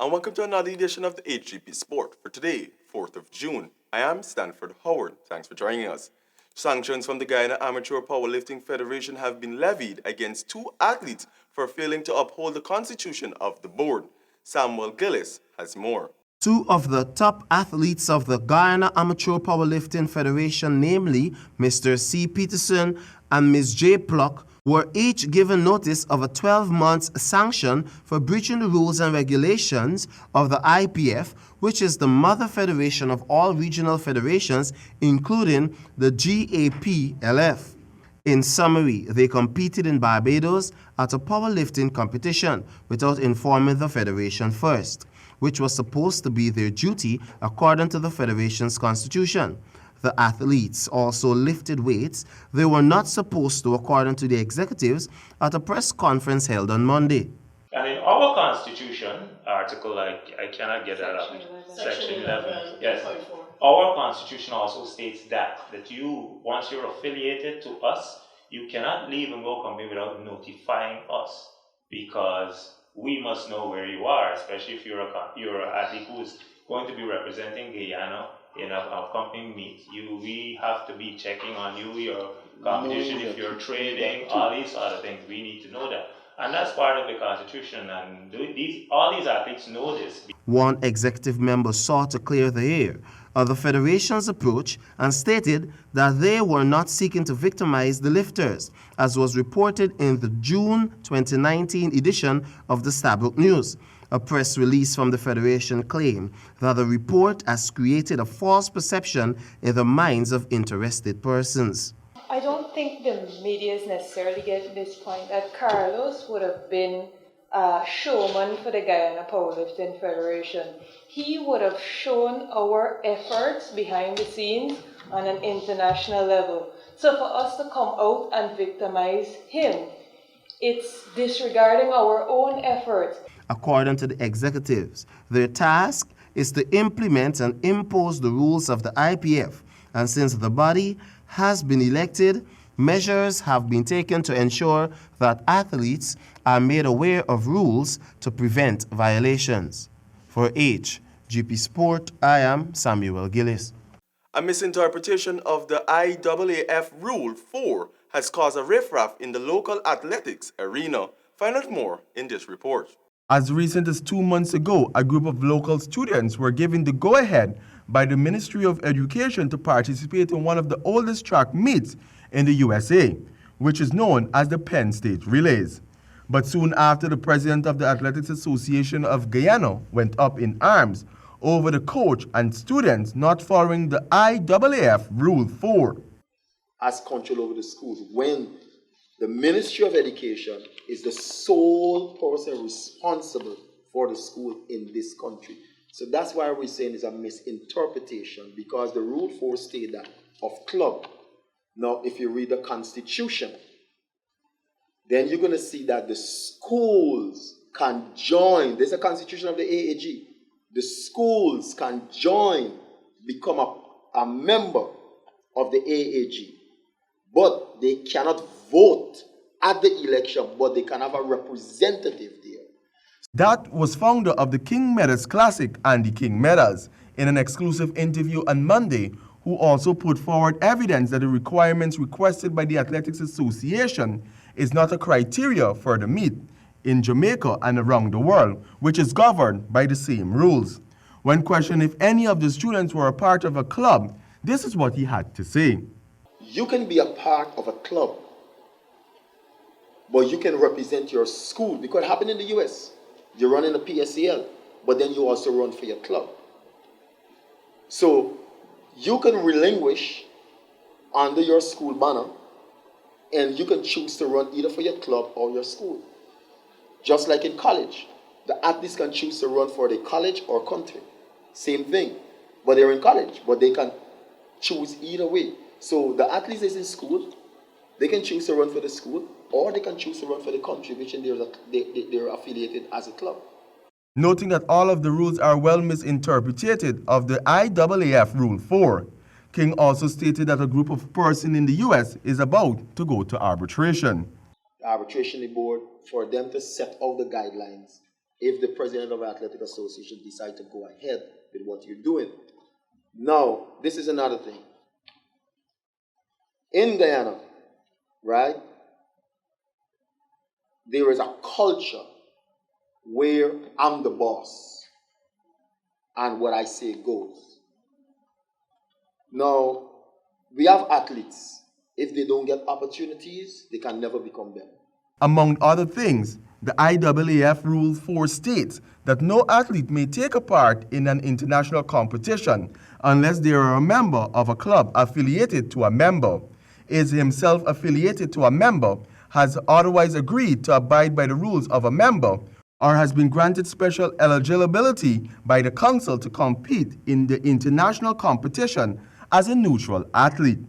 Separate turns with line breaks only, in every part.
and welcome to another edition of the HGP Sport for today, 4th of June. I am Stanford Howard. Thanks for joining us. Sanctions from the Guyana Amateur Powerlifting Federation have been levied against two athletes for failing to uphold the constitution of the board. Samuel Gillis has more.
Two of the top athletes of the Guyana Amateur Powerlifting Federation, namely Mr. C. Peterson and Ms. J. Pluck, were each given notice of a 12-month sanction for breaching the rules and regulations of the IPF, which is the mother federation of all regional federations, including the GAPLF. In summary, they competed in Barbados at a powerlifting competition without informing the federation first, which was supposed to be their duty according to the federation's constitution. The athletes also lifted weights they were not supposed to, according to the executives, at a press conference held on Monday.
And in our constitution, article, I cannot get that up, section 11, yes. Our constitution also states that you, once you're affiliated to us, you cannot leave and go company without notifying us, because we must know where you are, especially if you're an athlete who's going to be representing Guyana in an upcoming meet. We have to be checking on you, your competition, if you're trading, all these other things. We need to know that. And that's part of the Constitution, and all these athletes know this.
One executive member sought to clear the air of the Federation's approach and stated that they were not seeking to victimize the lifters, as was reported in the June 2019 edition of the Stabroek News. A press release from the Federation claimed that the report has created a false perception in the minds of interested persons.
I don't think the media is necessarily getting this point that Carlos would have been a showman for the Guyana Powerlifting Federation. He would have shown our efforts behind the scenes on an international level. So for us to come out and victimize him, it's disregarding our own efforts.
According to the executives, their task is to implement and impose the rules of the IPF, and since the body has been elected, measures have been taken to ensure that athletes are made aware of rules to prevent violations. For HGP Sport, I am Samuel Gillis.
A misinterpretation of the IAAF Rule 4 has caused a riffraff in the local athletics arena. Find out more in this report.
As recent as 2 months ago, a group of local students were given the go-ahead by the Ministry of Education to participate in one of the oldest track meets in the USA, which is known as the Penn State Relays. But soon after, the president of the Athletics Association of Guyana went up in arms over the coach and students not following the IAAF Rule 4.
As control over the schools, when the Ministry of Education is the sole person responsible for the school in this country. So that's why we're saying it's a misinterpretation, because the Rule 4 states that of club. Now, if you read the Constitution, then you're going to see that the schools can join. There's a Constitution of the AAG. The schools can join, become a member of the AAG. But they cannot vote at the election, but they can have a representative there.
That was founder of the King Meadows Classic, Andy King Meadows, in an exclusive interview on Monday, who also put forward evidence that the requirements requested by the Athletics Association is not a criteria for the meet in Jamaica and around the world, which is governed by the same rules. When questioned if any of the students were a part of a club, this is what he had to say.
You can be a part of a club, but you can represent your school, because it happened in the US. You run in the PSCL, but then you also run for your club. So you can relinquish under your school banner, and you can choose to run either for your club or your school. Just like in college, the athletes can choose to run for the college or country. Same thing, but they're in college, but they can choose either way. So the athletes is in school, they can choose to run for the school, or they can choose to run for the country, which they're affiliated as a club.
Noting that all of the rules are well misinterpreted of the IAAF Rule 4, King also stated that a group of persons in the U.S. is about to go to arbitration.
The arbitration board, for them to set out the guidelines if the president of the Athletic Association decide to go ahead with what you're doing. Now, this is another thing. In Guyana, right, there is a culture where I'm the boss and what I say goes. Now, we have athletes. If they don't get opportunities, they can never become better.
Among other things, the IAAF Rule 4 states that no athlete may take a part in an international competition unless they are a member of a club affiliated to a member, is himself affiliated to a member, has otherwise agreed to abide by the rules of a member, or has been granted special eligibility by the council to compete in the international competition as a neutral athlete.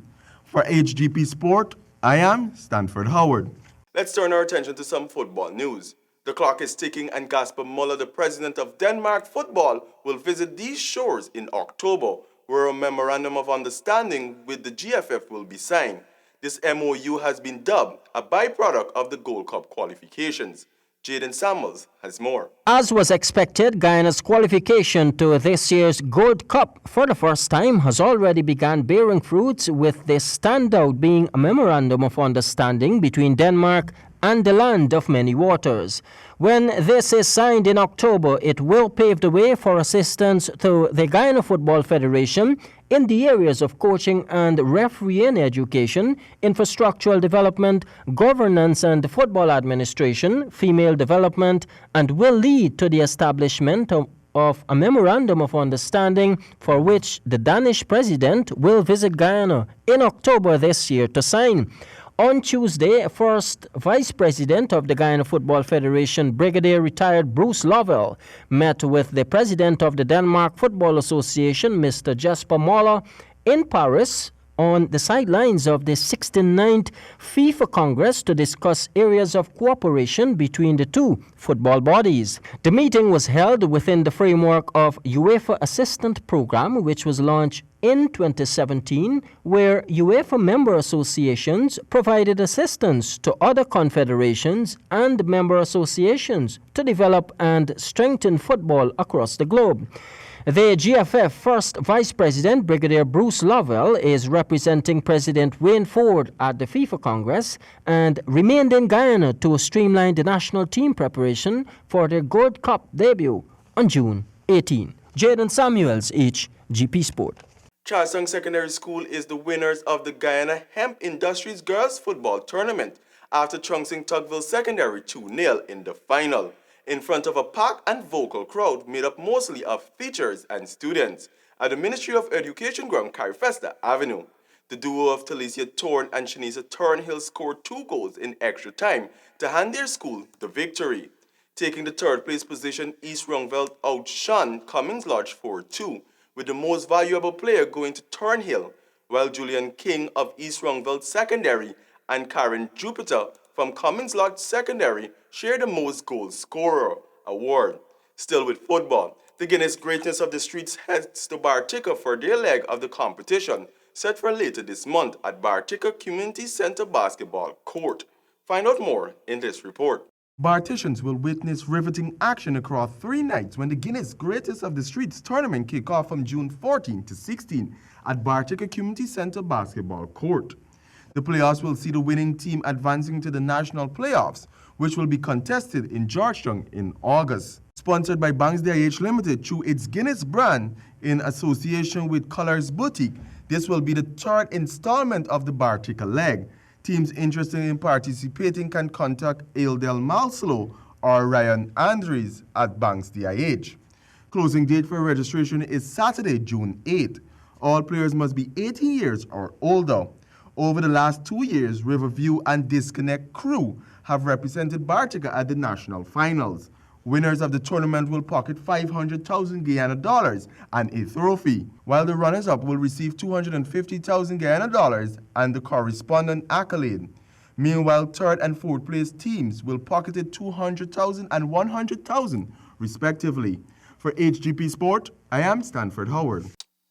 For HGP Sport, I am Stanford Howard.
Let's turn our attention to some football news. The clock is ticking and Gasper Muller, the president of Denmark Football, will visit these shores in October, where a memorandum of understanding with the GFF will be signed. This MOU has been dubbed a byproduct of the Gold Cup qualifications. Jaden Samuels has more.
As was expected, Guyana's qualification to this year's Gold Cup for the first time has already begun bearing fruits, with this standout being a memorandum of understanding between Denmark and the land of many waters. When this is signed in October, it will pave the way for assistance to the Guyana Football Federation in the areas of coaching and refereeing education, infrastructural development, governance and football administration, female development, and will lead to the establishment of a memorandum of understanding for which the Danish president will visit Guyana in October this year to sign. On Tuesday, first Vice President of the Guyana Football Federation, Brigadier Retired Bruce Lovell, met with the President of the Denmark Football Association, Mr. Jesper Muller, in Paris on the sidelines of the 69th FIFA Congress to discuss areas of cooperation between the two football bodies. The meeting was held within the framework of UEFA Assistant Program, which was launched in 2017, where UEFA member associations provided assistance to other confederations and member associations to develop and strengthen football across the globe. The GFF First Vice President, Brigadier Bruce Lovell, is representing President Wayne Ford at the FIFA Congress and remained in Guyana to streamline the national team preparation for their Gold Cup debut on June 18. Jaden Samuels, HGP Sport.
Charlestown Secondary School is the winners of the Guyana Hemp Industries Girls Football Tournament after trouncing Tugville Secondary 2-0 in the final, in front of a packed and vocal crowd made up mostly of teachers and students at the Ministry of Education ground, Carifesta Avenue. The duo of Talicia Torn and Shanisa Turnhill scored 2 goals in extra time to hand their school the victory. Taking the third place position, East Rungveld outshone Cummings Lodge 4-2, with the most valuable player going to Turnhill, while Julian King of East Rungveld Secondary and Karen Jupiter from Cummings Lodge Secondary share the most goal scorer award. Still with football, the Guinness Greatness of the Streets heads to Bartica for their leg of the competition, set for later this month at Bartica Community Center Basketball Court. Find out more in this report.
Barticians will witness riveting action across 3 nights when the Guinness Greatest of the Streets tournament kick off from June 14 to 16 at Bartica Community Center Basketball Court. The playoffs will see the winning team advancing to the national playoffs, which will be contested in Georgetown in August. Sponsored by Banks DIH Limited through its Guinness brand in association with Colors Boutique, this will be the 3rd installment of the Bartica leg. Teams interested in participating can contact Aildel Malslow or Ryan Andres at Banks DIH. Closing date for registration is Saturday, June 8. All players must be 18 years or older. Over the last 2 years, Riverview and Disconnect Crew have represented Bartica at the national finals. Winners of the tournament will pocket 500,000 Guyana dollars and a trophy, while the runners-up will receive 250,000 Guyana dollars and the corresponding accolade. Meanwhile, 3rd and 4th place teams will pocket 200,000 and 100,000 respectively. For HGP Sport, I am Stanford Howard.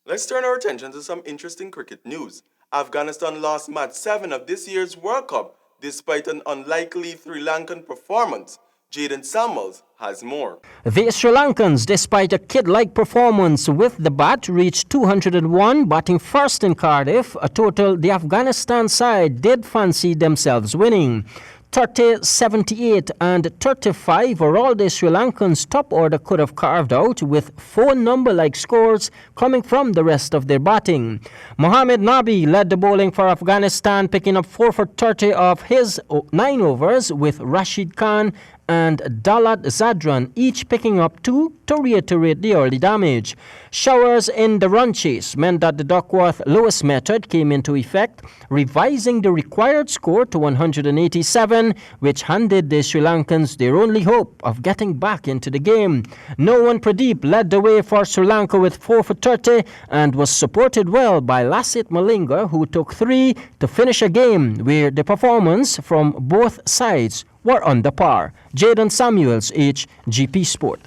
Let's turn our attention to some interesting cricket news. Afghanistan lost match 7 of this year's World Cup despite an unlikely Sri Lankan performance. Jaden Samuels has more.
The Sri Lankans, despite a kid-like performance with the bat, reached 201, batting first in Cardiff, a total the Afghanistan side did fancy themselves winning. 30, 78 and 35 are all the Sri Lankans' top order could have carved out, with 4 number-like scores coming from the rest of their batting. Mohammad Nabi led the bowling for Afghanistan, picking up 4 for 30 of his 9 overs, with Rashid Khan and Dalat Zadran each picking up 2 to reiterate the early damage. Showers in the run chase meant that the Duckworth-Lewis method came into effect, revising the required score to 187, which handed the Sri Lankans their only hope of getting back into the game. Nohan Pradeep led the way for Sri Lanka with 4 for 30 and was supported well by Lasith Malinga, who took 3 to finish a game where the performance from both sides were under par. Jaden Samuels, HGP Sport.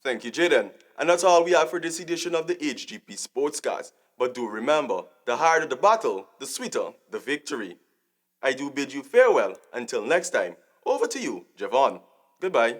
Thank you, Jaden. And that's all we have for this edition of the HGP Sportscast. But do remember, the harder the battle, the sweeter the victory. I do bid you farewell until next time. Over to you, Javon. Goodbye.